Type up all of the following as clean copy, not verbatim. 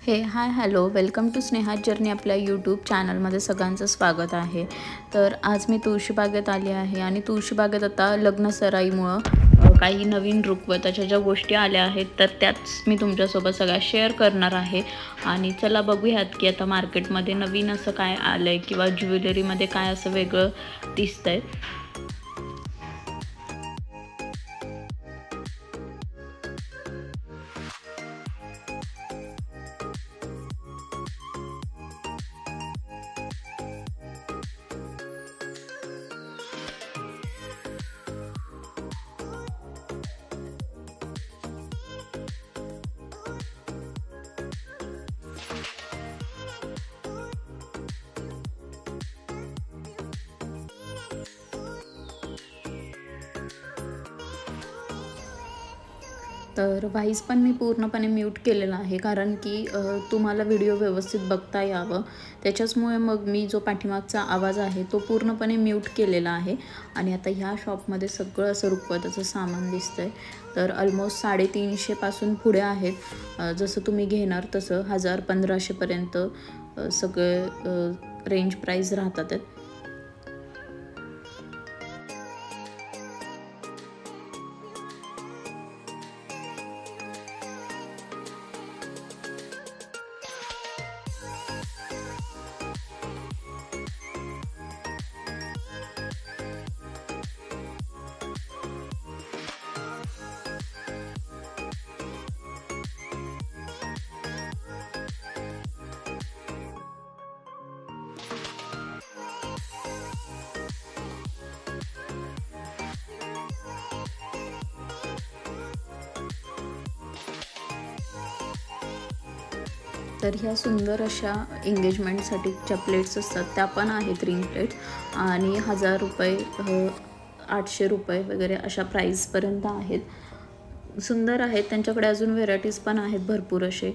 हे hi hello welcome to Sneha journey आपल्या YouTube चॅनलमध्ये सगळ्यांचं स्वागत आहे। तर आज मी तुळशीबागेत आली आहे आणि तुळशीबागेत आता लग्नसराईमुळं काही नवीन रुखवताच्या ज्या गोष्टी आल्या आहेत तर त्याच मी तुमच्यासोबत सगळ्या शेअर करणार आहे। आणि चला बघूयात की आता मार्केटमध्ये नवीन असं काय आलं आहे किंवा ज्वेलरीमध्ये काय असं वेगळं दिसतंय। तर व्हॉइस पण मी पूर्णपणे म्यूट केलेला आहे कारण की तुम्हाला व्हिडिओ व्यवस्थित बघता यावं त्याच्यामुळे मग मी जो पाठीमागचा आवाज आहे तो पूर्णपणे म्यूट केलेला आहे। आणि आता ह्या शॉपमध्ये सगळं असं रुखवताचं सामान दिसतंय। तर ऑलमोस्ट 350 पासून पुढे आहेत, जसं तुम्ही घेणार तसं 1000-1500 पर्यंत सगळे रेंज प्राइस राहतात। तर ह्या सुंदर अशा एंगेजमेंटसाठीच्या प्लेट्स असतात त्या पण आहेत, रिंग प्लेट्स, आणि 1000 रुपये 800 रुपये वगैरे अशा प्राईसपर्यंत आहेत। सुंदर आहेत, त्यांच्याकडे अजून व्हेरायटीज पण आहेत भरपूर असे।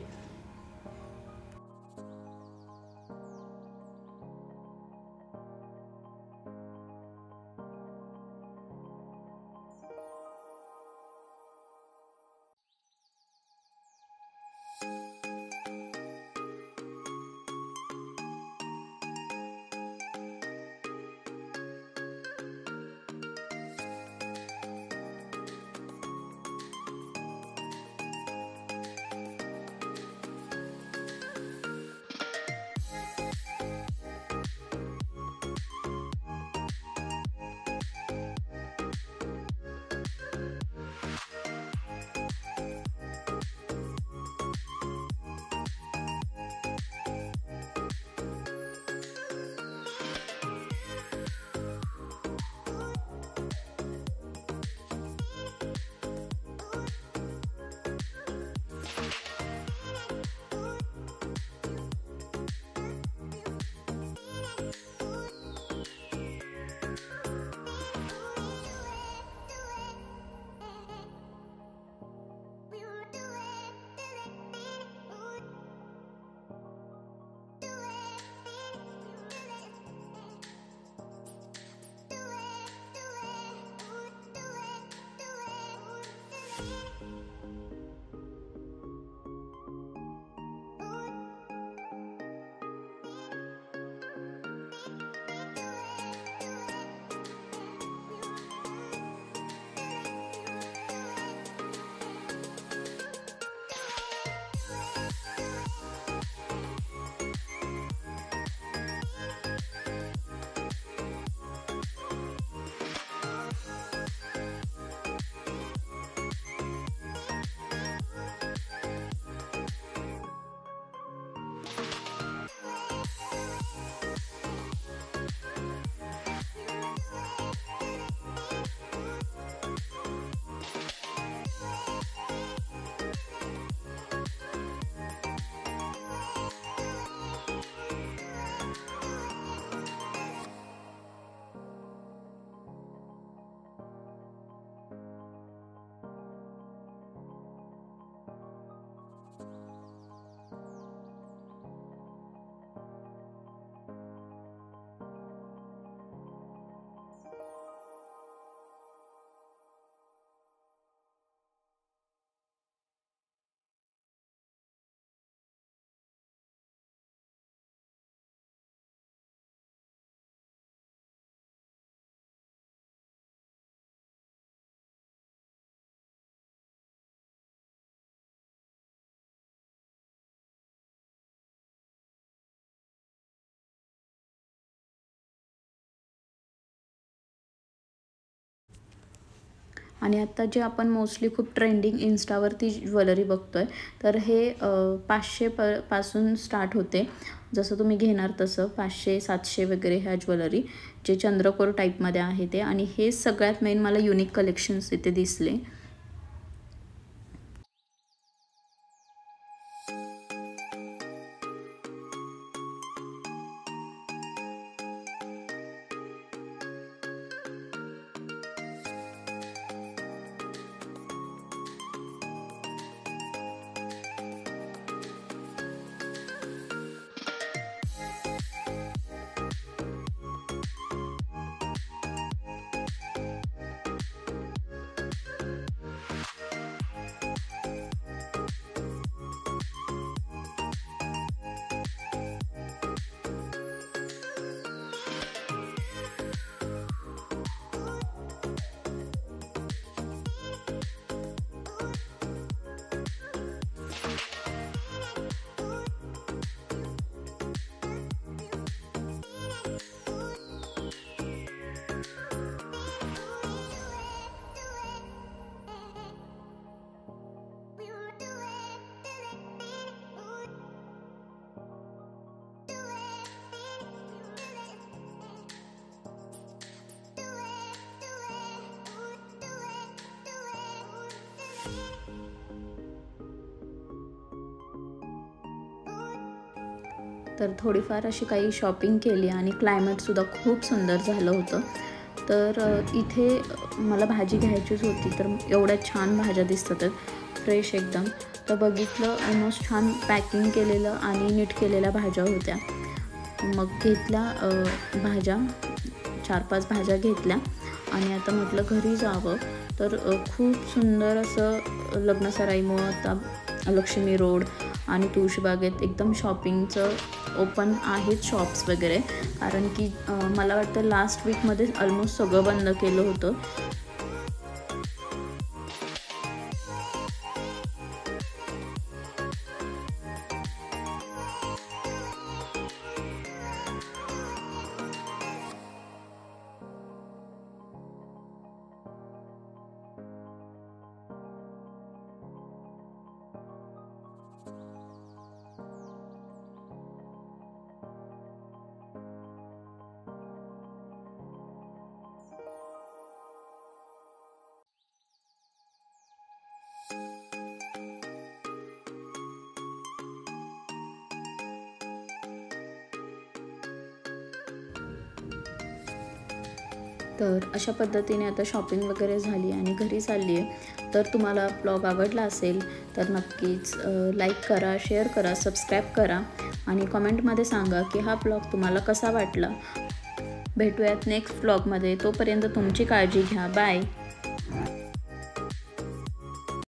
आणि आता जे आपण मोस्टली खूप ट्रेंडिंग इन्स्टावरती ज्वेलरी बघतोय, तर हे 500 पासून स्टार्ट होते. जसं तुम्ही घेणार तसं 500-700 वगैरे ह्या ज्वेलरी, जे चंद्रकोर टाईपमध्ये आहे ते. आणि हे सगळ्यात मेन मला युनिक कलेक्शन्स इथे दिसले. तर थोडीफार अशी काही शॉपिंग केली आणि क्लायमेटसुद्धा खूप सुंदर झालं होतं. तर इथे मला भाजी घ्यायचीच होती, तर एवढ्या छान भाज्या दिसतात फ्रेश एकदम. तर बघितलं, ऑलमोस्ट छान पॅकिंग केलेलं आणि नीट केलेल्या भाज्या होत्या. मग घेतल्या भाज्या, 4-5 भाज्या घेतल्या आणि आता म्हटलं घरी जावं. तर खूप सुंदर असं लग्नसराईमुळं आता लक्ष्मी रोड आणि तुळशीबागेत एकदम शॉपिंगचं ओपन आहेत शॉप्स वगैरे. कारण की मला वाटतं लास्ट वीकमध्ये ऑलमोस्ट सगळं बंद केलं होतं. तर अशा पद्धतीने आता शॉपिंग वगैरे झाली आणि घरी चालली आहे. तर तुम्हाला ब्लॉग आवडला असेल तर नक्कीच लाईक करा, शेअर करा, सबस्क्राईब करा आणि कमेंटमध्ये सांगा की हा ब्लॉग तुम्हाला कसा वाटला. भेटूयात नेक्स्ट ब्लॉगमध्ये. तोपर्यंत तुमची काळजी घ्या. बाय.